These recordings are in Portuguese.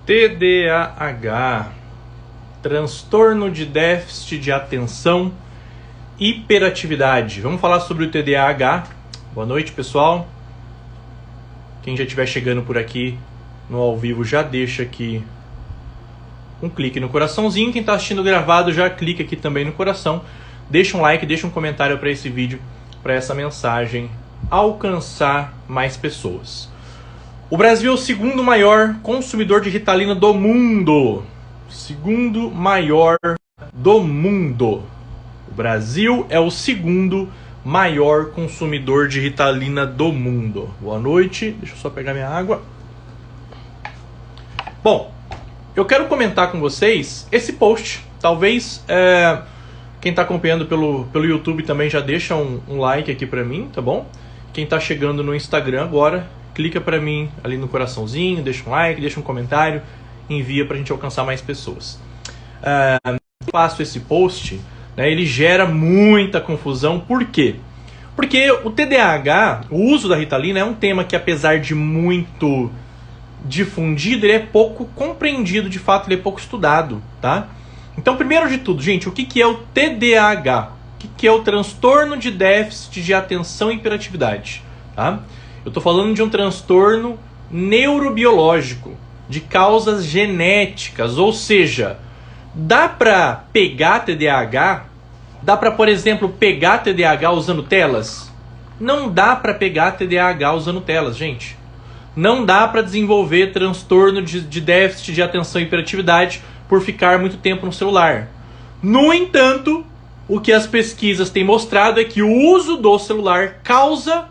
TDAH, transtorno de déficit de atenção, hiperatividade. Vamos falar sobre o TDAH. Boa noite, pessoal. Quem já estiver chegando por aqui no ao vivo já deixa aqui um clique no coraçãozinho. Quem está assistindo gravado já clica aqui também no coração. Deixa um like, deixa um comentário para esse vídeo, para essa mensagem alcançar mais pessoas. O Brasil é o segundo maior consumidor de Ritalina do mundo. Segundo maior do mundo. O Brasil é o segundo maior consumidor de Ritalina do mundo. Boa noite. Deixa eu só pegar minha água. Bom, eu quero comentar com vocês esse post. Talvez quem está acompanhando pelo YouTube também já deixa um like aqui para mim, tá bom? Quem está chegando no Instagram agora, clica para mim ali no coraçãozinho, deixa um like, deixa um comentário, envia para a gente alcançar mais pessoas. Eu faço esse post, né, ele gera muita confusão. Por quê? Porque o TDAH, o uso da Ritalina, é um tema que, apesar de muito difundido, ele é pouco compreendido, de fato, ele é pouco estudado, tá? Então, primeiro de tudo, gente, o que é o TDAH? O que é o transtorno de déficit de atenção e hiperatividade? Tá? Eu estou falando de um transtorno neurobiológico, de causas genéticas, ou seja, dá para pegar TDAH? Dá para, por exemplo, pegar TDAH usando telas? Não dá para pegar TDAH usando telas, gente. Não dá para desenvolver transtorno de déficit de atenção e hiperatividade por ficar muito tempo no celular. No entanto, o que as pesquisas têm mostrado é que o uso do celular causa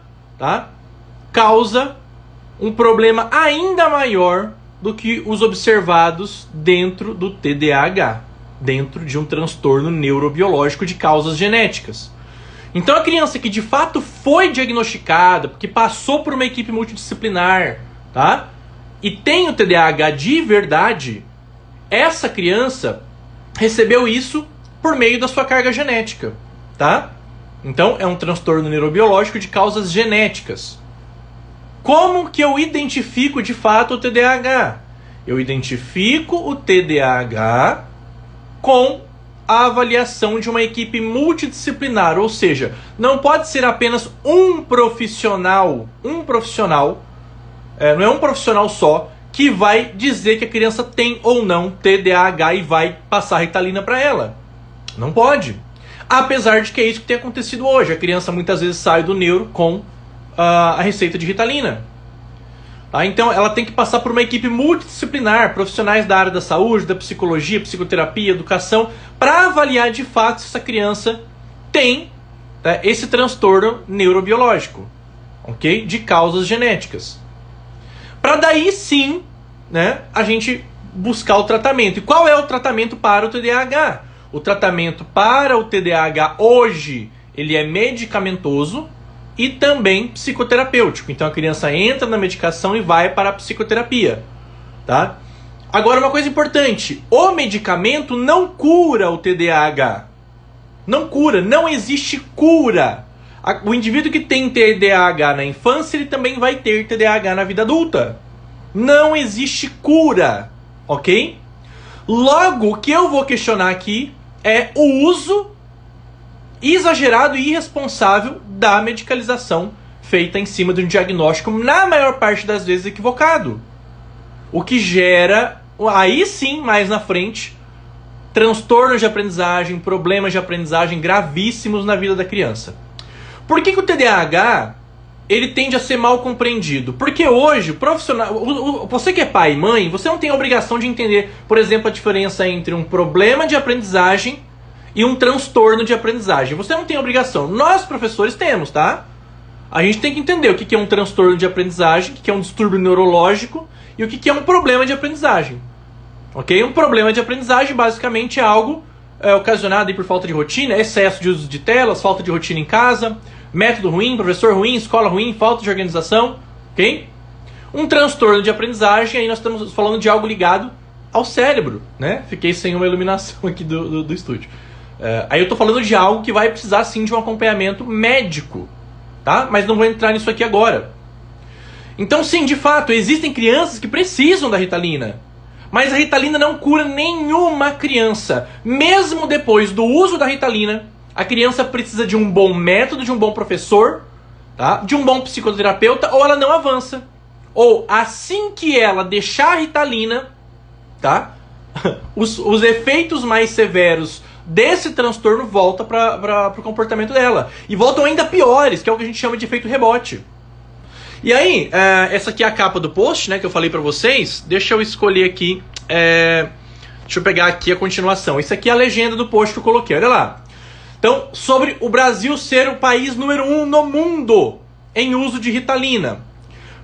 um problema ainda maior do que os observados dentro do TDAH, dentro de um transtorno neurobiológico de causas genéticas. Então a criança que de fato foi diagnosticada, porque passou por uma equipe multidisciplinar, tá? E tem o TDAH de verdade, essa criança recebeu isso por meio da sua carga genética, tá? Então é um transtorno neurobiológico de causas genéticas. Como que eu identifico de fato o TDAH? Eu identifico o TDAH com a avaliação de uma equipe multidisciplinar, ou seja, não pode ser apenas um profissional, não é um profissional só que vai dizer que a criança tem ou não TDAH e vai passar Ritalina para ela. Não pode. Apesar de que é isso que tem acontecido hoje. A criança muitas vezes sai do neuro com a receita de Ritalina. Tá? Então ela tem que passar por uma equipe multidisciplinar, profissionais da área da saúde, da psicologia, psicoterapia, educação, para avaliar de fato se essa criança tem, tá, esse transtorno neurobiológico, ok? De causas genéticas. Para daí sim, né, a gente buscar o tratamento. E qual é o tratamento para o TDAH? O tratamento para o TDAH hoje, ele é medicamentoso e também psicoterapêutico. Então a criança entra na medicação e vai para a psicoterapia, tá? Agora, uma coisa importante, o medicamento não cura o TDAH. Não cura, não existe cura. O indivíduo que tem TDAH na infância, ele também vai ter TDAH na vida adulta. Não existe cura, ok? Logo, o que eu vou questionar aqui é o uso exagerado e irresponsável da medicalização feita em cima de um diagnóstico, na maior parte das vezes, equivocado. O que gera, aí sim, mais na frente, transtornos de aprendizagem, problemas de aprendizagem gravíssimos na vida da criança. Por que o TDAH ele tende a ser mal compreendido? Porque hoje, o profissional, você que é pai e mãe, você não tem a obrigação de entender, por exemplo, a diferença entre um problema de aprendizagem e um transtorno de aprendizagem. Você não tem obrigação. Nós, professores, temos, tá? A gente tem que entender o que é um transtorno de aprendizagem, o que é um distúrbio neurológico e o que é um problema de aprendizagem. Ok? Um problema de aprendizagem, basicamente, é algo ocasionado aí por falta de rotina, excesso de uso de telas, falta de rotina em casa, método ruim, professor ruim, escola ruim, falta de organização, ok? Um transtorno de aprendizagem, aí nós estamos falando de algo ligado ao cérebro, né? Fiquei sem uma iluminação aqui do estúdio. Aí eu tô falando de algo que vai precisar sim de um acompanhamento médico, tá? Mas não vou entrar nisso aqui agora. Então sim, de fato, existem crianças que precisam da Ritalina, Mas a Ritalina não cura nenhuma criança. Mesmo depois do uso da Ritalina, a criança precisa de um bom método, de um bom professor, tá? De um bom psicoterapeuta, ou ela não avança. Ou assim que ela deixar a Ritalina, tá? Os efeitos mais severos desse transtorno voltam para o comportamento dela. E voltam ainda piores, que é o que a gente chama de efeito rebote. E aí, essa aqui é a capa do post, né, que eu falei pra vocês. Deixa eu escolher aqui, deixa eu pegar aqui a continuação. Isso aqui é a legenda do post que eu coloquei, olha lá. Então, sobre o Brasil ser o país número 1 no mundo em uso de Ritalina.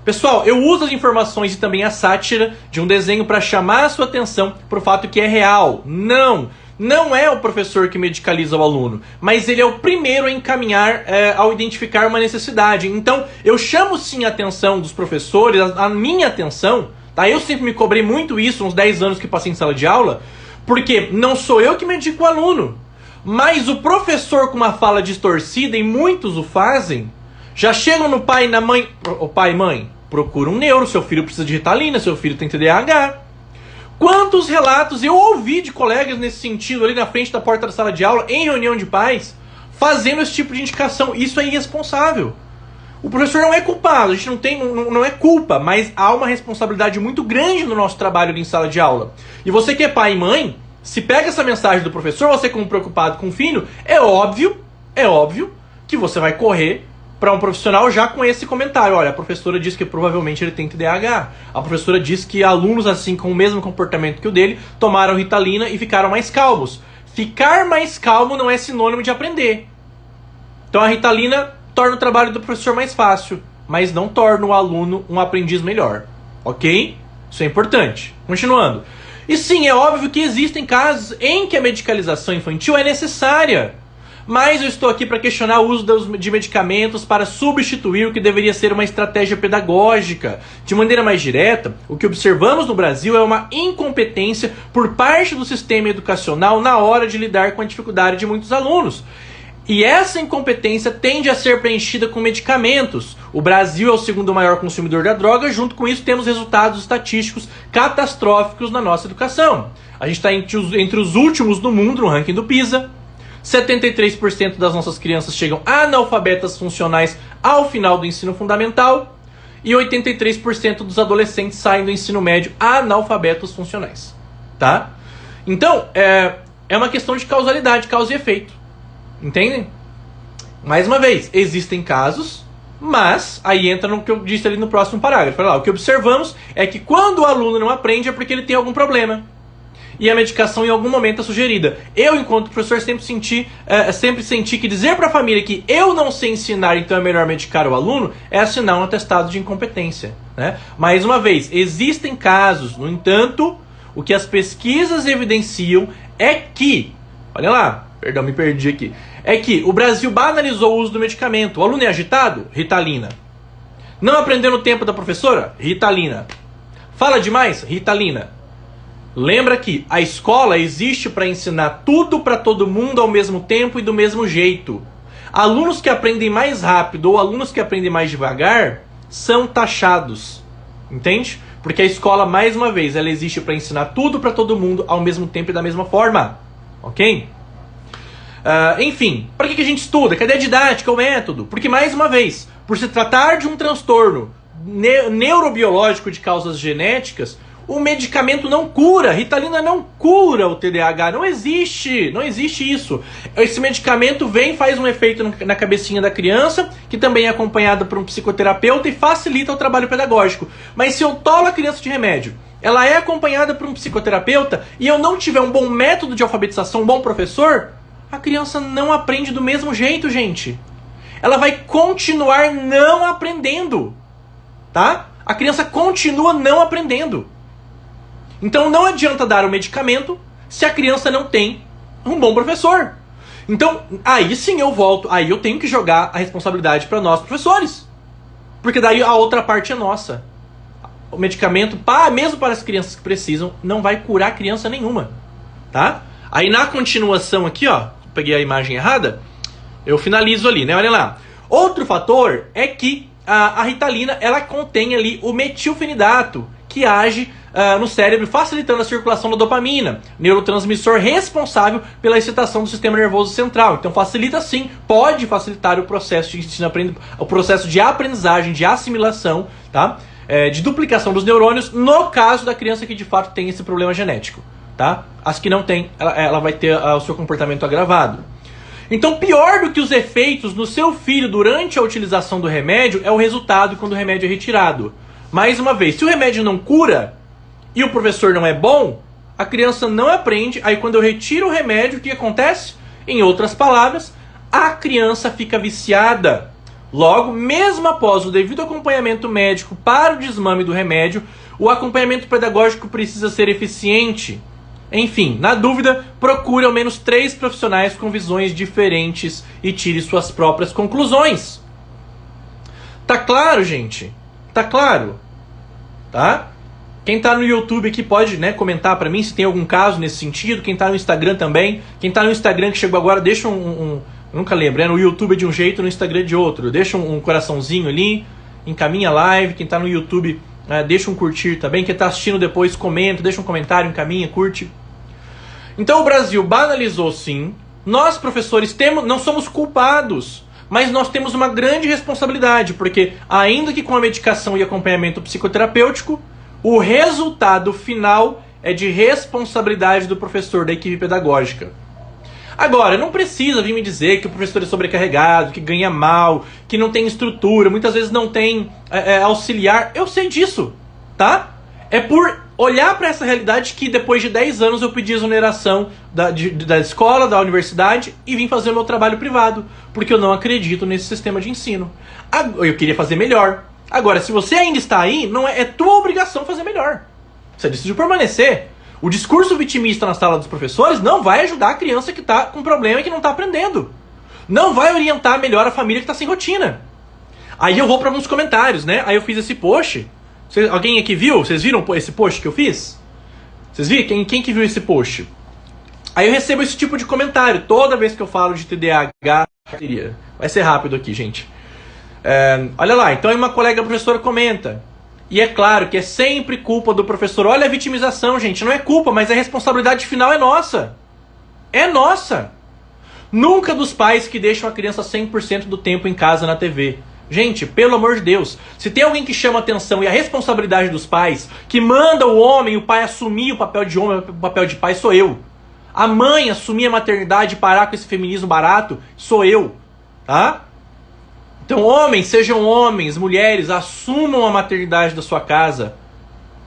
Pessoal, eu uso as informações e também a sátira de um desenho para chamar a sua atenção para o fato que é real. Não é o professor que medicaliza o aluno, mas ele é o primeiro a encaminhar ao identificar uma necessidade. Então, eu chamo sim a atenção dos professores, a minha atenção, tá? Eu sempre me cobrei muito isso nos 10 anos que passei em sala de aula, porque não sou eu que medico o aluno, mas o professor com uma fala distorcida, e muitos o fazem, já chegam no pai e na mãe, o pai e mãe, procura um neuro, seu filho precisa de Ritalina, seu filho tem TDAH. Quantos relatos eu ouvi de colegas nesse sentido ali na frente da porta da sala de aula, em reunião de pais, fazendo esse tipo de indicação. Isso é irresponsável. O professor não é culpado, a gente não é culpa, mas há uma responsabilidade muito grande no nosso trabalho ali em sala de aula. E você que é pai e mãe, se pega essa mensagem do professor, você como preocupado com o filho, é óbvio que você vai correr para um profissional já com esse comentário. Olha, a professora disse que provavelmente ele tem TDAH. A professora disse que alunos assim com o mesmo comportamento que o dele tomaram Ritalina e ficaram mais calmos. Ficar mais calmo não é sinônimo de aprender. Então a Ritalina torna o trabalho do professor mais fácil, mas não torna o aluno um aprendiz melhor. Ok? Isso é importante. Continuando. E sim, é óbvio que existem casos em que a medicalização infantil é necessária. Mas eu estou aqui para questionar o uso de medicamentos para substituir o que deveria ser uma estratégia pedagógica. De maneira mais direta, o que observamos no Brasil é uma incompetência por parte do sistema educacional na hora de lidar com a dificuldade de muitos alunos. E essa incompetência tende a ser preenchida com medicamentos. O Brasil é o segundo maior consumidor da droga, junto com isso temos resultados estatísticos catastróficos na nossa educação. A gente está entre os últimos do mundo no ranking do PISA. 73% das nossas crianças chegam analfabetas funcionais ao final do ensino fundamental e 83% dos adolescentes saem do ensino médio analfabetos funcionais, tá? Então, é uma questão de causalidade, causa e efeito, entendem? Mais uma vez, existem casos, mas aí entra no que eu disse ali no próximo parágrafo. Olha lá, o que observamos é que quando o aluno não aprende é porque ele tem algum problema. E a medicação em algum momento é sugerida. Eu, enquanto professor, sempre senti que dizer para a família que eu não sei ensinar, então é melhor medicar o aluno, é assinar um atestado de incompetência, né? Mais uma vez, existem casos, no entanto, o que as pesquisas evidenciam é que, olha lá, perdão, me perdi aqui, é que o Brasil banalizou o uso do medicamento. O aluno é agitado? Ritalina. Não aprendeu no tempo da professora? Ritalina. Fala demais? Ritalina. Lembra que a escola existe para ensinar tudo para todo mundo ao mesmo tempo e do mesmo jeito. Alunos que aprendem mais rápido ou alunos que aprendem mais devagar são taxados. Entende? Porque a escola, mais uma vez, ela existe para ensinar tudo para todo mundo ao mesmo tempo e da mesma forma. Ok? Enfim, para que a gente estuda? Cadê a didática, o método? Porque, mais uma vez, por se tratar de um transtorno neurobiológico de causas genéticas, o medicamento não cura, Ritalina não cura o TDAH, não existe isso. Esse medicamento vem, faz um efeito na cabecinha da criança, que também é acompanhado por um psicoterapeuta e facilita o trabalho pedagógico. Mas se eu tolo a criança de remédio, ela é acompanhada por um psicoterapeuta e eu não tiver um bom método de alfabetização, um bom professor, a criança não aprende do mesmo jeito, gente. Ela vai continuar não aprendendo, tá? A criança continua não aprendendo. Então não adianta dar o medicamento se a criança não tem um bom professor. Então, aí sim eu volto, aí eu tenho que jogar a responsabilidade para nós professores. Porque daí a outra parte é nossa. O medicamento, mesmo para as crianças que precisam, não vai curar criança nenhuma, tá? Aí na continuação aqui, ó, peguei a imagem errada, eu finalizo ali, né? Olha lá. Outro fator é que a Ritalina, ela contém ali o metilfenidato, que age no cérebro, facilitando a circulação da dopamina, neurotransmissor responsável pela excitação do sistema nervoso central. Então facilita sim, pode facilitar o processo de ensino, o processo de aprendizagem, de assimilação, tá? De duplicação dos neurônios, no caso da criança que de fato tem esse problema genético, tá? As que não tem, ela vai ter o seu comportamento agravado. Então, pior do que os efeitos no seu filho durante a utilização do remédio é o resultado quando o remédio é retirado. Mais uma vez, se o remédio não cura e o professor não é bom, a criança não aprende. Aí quando eu retiro o remédio, o que acontece? Em outras palavras, a criança fica viciada. Logo, mesmo após o devido acompanhamento médico para o desmame do remédio, o acompanhamento pedagógico precisa ser eficiente. Enfim, na dúvida, procure ao menos 3 profissionais com visões diferentes e tire suas próprias conclusões. Tá claro, gente? Tá claro? Tá? Quem tá no YouTube aqui pode, né, comentar pra mim se tem algum caso nesse sentido. Quem tá no Instagram também. Quem tá no Instagram que chegou agora, deixa eu nunca lembro, no YouTube é de um jeito, no Instagram é de outro. Deixa um coraçãozinho ali, encaminha a live. Quem tá no YouTube, deixa um curtir também. Quem tá assistindo depois, comenta, deixa um comentário, encaminha, curte. Então o Brasil banalizou sim. Nós, professores, não somos culpados, mas nós temos uma grande responsabilidade, porque ainda que com a medicação e acompanhamento psicoterapêutico, o resultado final é de responsabilidade do professor, da equipe pedagógica. Agora, não precisa vir me dizer que o professor é sobrecarregado, que ganha mal, que não tem estrutura, muitas vezes não tem auxiliar. Eu sei disso, tá? É por olhar para essa realidade que depois de 10 anos eu pedi exoneração da escola, da universidade e vim fazer o meu trabalho privado, porque eu não acredito nesse sistema de ensino. Eu queria fazer melhor. Agora, se você ainda está aí, não é tua obrigação fazer melhor. Você decidiu permanecer. O discurso vitimista na sala dos professores não vai ajudar a criança que está com problema e que não está aprendendo. Não vai orientar melhor a família que está sem rotina. Aí eu vou para alguns comentários, né? Aí eu fiz esse post. Alguém aqui viu? Vocês viram esse post que eu fiz? Vocês viram? Quem que viu esse post? Aí eu recebo esse tipo de comentário toda vez que eu falo de TDAH. Vai ser rápido aqui, gente. Olha lá, então aí uma colega professora comenta. E é claro que é sempre culpa do professor. Olha a vitimização, gente. Não é culpa, mas a responsabilidade final é nossa. É nossa. Nunca dos pais que deixam a criança 100% do tempo em casa na TV. Gente, pelo amor de Deus, se tem alguém que chama atenção e a responsabilidade dos pais, que manda o homem, o pai assumir o papel de homem, o papel de pai, sou eu. A mãe assumir a maternidade e parar com esse feminismo barato, sou eu. Tá? Então, homens, sejam homens, mulheres, assumam a maternidade da sua casa.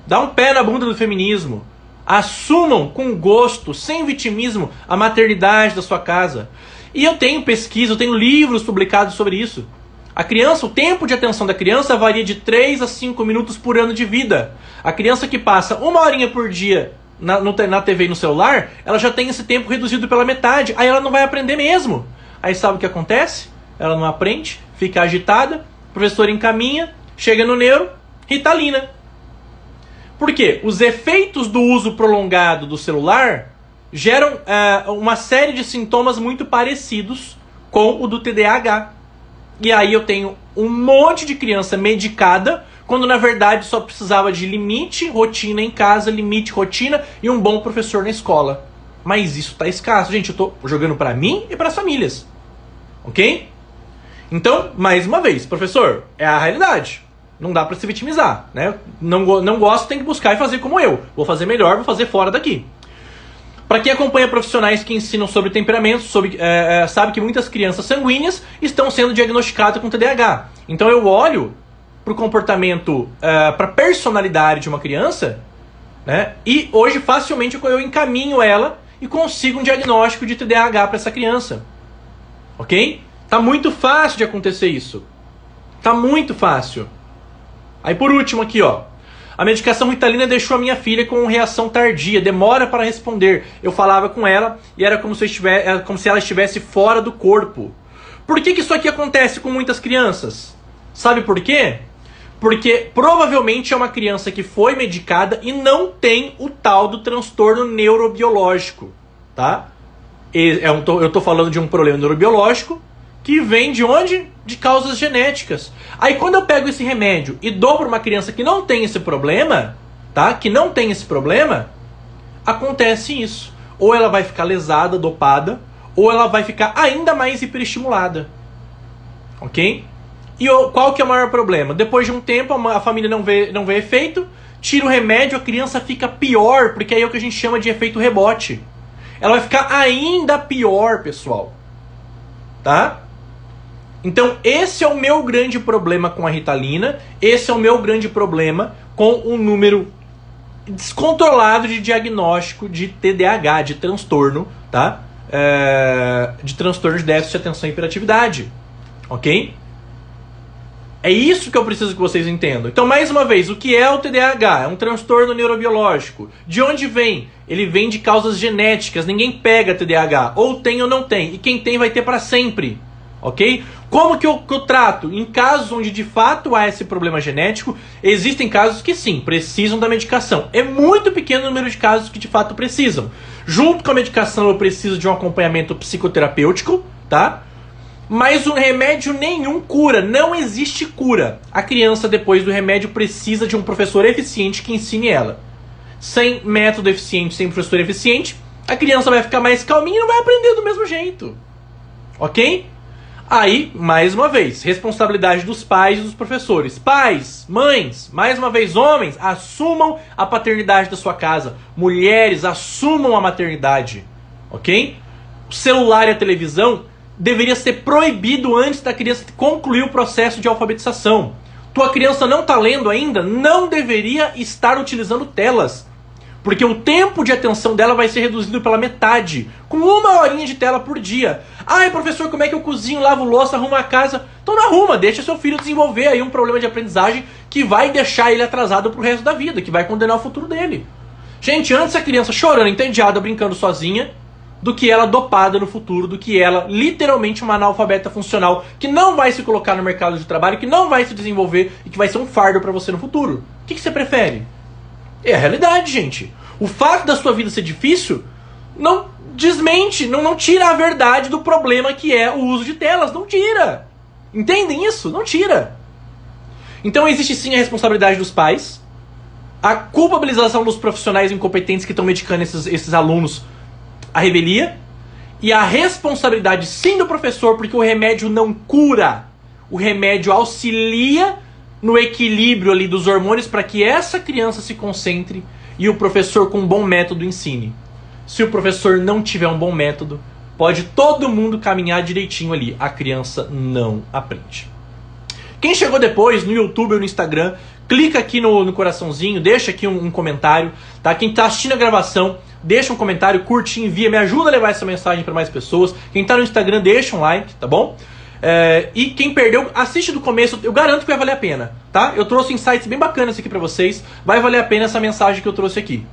Dá um pé na bunda do feminismo. Assumam com gosto, sem vitimismo, a maternidade da sua casa. E eu tenho pesquisa, eu tenho livros publicados sobre isso. A criança, o tempo de atenção da criança varia de 3 a 5 minutos por ano de vida. A criança que passa 1 horinha por dia na TV e no celular, ela já tem esse tempo reduzido pela metade. Aí ela não vai aprender mesmo. Aí sabe o que acontece? Ela não aprende, fica agitada, o professor encaminha, chega no neuro, Ritalina. Por quê? Os efeitos do uso prolongado do celular geram uma série de sintomas muito parecidos com o do TDAH. E aí eu tenho um monte de criança medicada, quando na verdade só precisava de limite, rotina em casa, limite, rotina e um bom professor na escola. Mas isso tá escasso. Gente, eu tô jogando pra mim e pras famílias. Ok? Então, mais uma vez, professor, é a realidade. Não dá pra se vitimizar, né? Não gosto, tem que buscar e fazer como eu. Vou fazer melhor, vou fazer fora daqui. Para quem acompanha profissionais que ensinam sobre temperamentos, sabe que muitas crianças sanguíneas estão sendo diagnosticadas com TDAH. Então eu olho para o comportamento, para a personalidade de uma criança, né? E hoje facilmente eu encaminho ela e consigo um diagnóstico de TDAH para essa criança. Ok? Tá muito fácil de acontecer isso. Tá muito fácil. Aí por último aqui, ó. A medicação Ritalina deixou a minha filha com reação tardia, demora para responder. Eu falava com ela e era como se ela estivesse fora do corpo. Por que isso aqui acontece com muitas crianças? Sabe por quê? Porque provavelmente é uma criança que foi medicada e não tem o tal do transtorno neurobiológico. Tá? Eu tô falando de um problema neurobiológico que vem de onde? De causas genéticas. Aí quando eu pego esse remédio e dou para uma criança que não tem esse problema, tá? Que não tem esse problema, acontece isso. Ou ela vai ficar lesada, dopada, ou ela vai ficar ainda mais hiperestimulada. Ok? E qual que é o maior problema? Depois de um tempo, a família não vê efeito, tira o remédio, a criança fica pior, porque aí é o que a gente chama de efeito rebote. Ela vai ficar ainda pior, pessoal. Tá? Então, esse é o meu grande problema com a Ritalina, esse é o meu grande problema com um número descontrolado de diagnóstico de TDAH, de transtorno, tá? De transtorno de déficit de atenção e hiperatividade. Ok? É isso que eu preciso que vocês entendam. Então, mais uma vez, o que é o TDAH? É um transtorno neurobiológico. De onde vem? Ele vem de causas genéticas. Ninguém pega TDAH. Ou tem ou não tem. E quem tem vai ter para sempre. Ok? Como que eu trato? Em casos onde de fato há esse problema genético, existem casos que sim, precisam da medicação. É muito pequeno o número de casos que de fato precisam. Junto com a medicação eu preciso de um acompanhamento psicoterapêutico, tá? Mas o remédio nenhum cura, não existe cura. A criança depois do remédio precisa de um professor eficiente que ensine ela. Sem método eficiente, sem professor eficiente, a criança vai ficar mais calminha e não vai aprender do mesmo jeito. Ok? Aí, mais uma vez, responsabilidade dos pais e dos professores. Pais, mães, mais uma vez homens, assumam a paternidade da sua casa. Mulheres, assumam a maternidade. Ok? O celular e a televisão deveria ser proibido antes da criança concluir o processo de alfabetização. Tua criança não está lendo ainda, não deveria estar utilizando telas. Porque o tempo de atenção dela vai ser reduzido pela metade. Com 1 horinha de tela por dia. Ai, professor, como é que eu cozinho, lavo louça, arrumo a casa? Então não arruma, deixa seu filho desenvolver aí um problema de aprendizagem que vai deixar ele atrasado pro resto da vida, que vai condenar o futuro dele. Gente, antes a criança chorando, entediada, brincando sozinha, do que ela dopada no futuro, do que ela literalmente uma analfabeta funcional, que não vai se colocar no mercado de trabalho, que não vai se desenvolver e que vai ser um fardo pra você no futuro. O que você prefere? É a realidade, gente. O fato da sua vida ser difícil não desmente, não tira a verdade do problema que é o uso de telas. Não tira. Entendem isso? Não tira. Então existe sim a responsabilidade dos pais, a culpabilização dos profissionais incompetentes que estão medicando esses alunos à revelia, e a responsabilidade sim do professor, porque o remédio não cura. O remédio auxilia no equilíbrio ali dos hormônios para que essa criança se concentre e o professor com um bom método ensine. Se o professor não tiver um bom método, pode todo mundo caminhar direitinho ali. A criança não aprende. Quem chegou depois, no YouTube ou no Instagram, clica aqui no coraçãozinho, deixa aqui um comentário. Tá? Quem está assistindo a gravação, deixa um comentário, curte, envia, me ajuda a levar essa mensagem para mais pessoas. Quem está no Instagram, deixa um like, tá bom? E quem perdeu, assiste do começo, eu garanto que vai valer a pena, tá? Eu trouxe insights bem bacanas aqui pra vocês, vai valer a pena essa mensagem que eu trouxe aqui,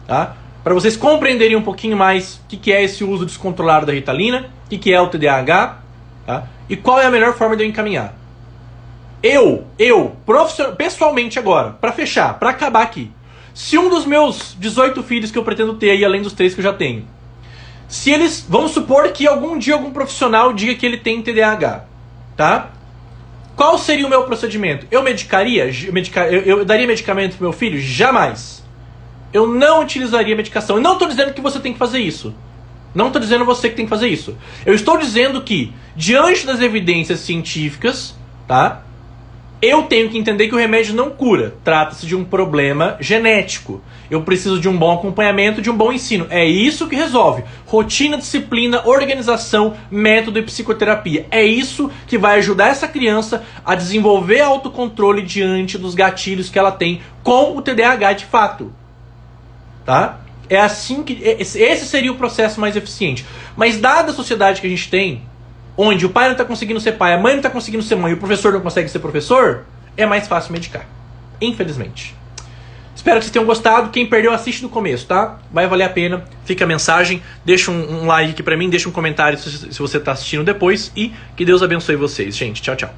tá? Pra vocês compreenderem um pouquinho mais o que é esse uso descontrolado da Ritalina, o que é o TDAH, tá? E qual é a melhor forma de eu encaminhar. Pessoalmente agora, pra fechar, pra acabar aqui, se um dos meus 18 filhos que eu pretendo ter aí, além dos 3 que eu já tenho, se eles, vamos supor que algum dia algum profissional diga que ele tem TDAH, tá? Qual seria o meu procedimento? Eu medicaria? Eu daria medicamento pro meu filho? Jamais. Eu não utilizaria medicação. Eu não estou dizendo que você tem que fazer isso. Não estou dizendo você que tem que fazer isso. Eu estou dizendo que, diante das evidências científicas, tá? Eu tenho que entender que o remédio não cura. Trata-se de um problema genético. Eu preciso de um bom acompanhamento, de um bom ensino. É isso que resolve. Rotina, disciplina, organização, método e psicoterapia. É isso que vai ajudar essa criança a desenvolver autocontrole diante dos gatilhos que ela tem com o TDAH de fato. Tá? É assim que... Esse seria o processo mais eficiente. Mas dada a sociedade que a gente tem, onde o pai não está conseguindo ser pai, a mãe não está conseguindo ser mãe e o professor não consegue ser professor, é mais fácil medicar. Infelizmente. Espero que vocês tenham gostado. Quem perdeu, assiste do começo, tá? Vai valer a pena. Fica a mensagem. Deixa um like aqui pra mim. Deixa um comentário se você está assistindo depois. E que Deus abençoe vocês, gente. Tchau, tchau.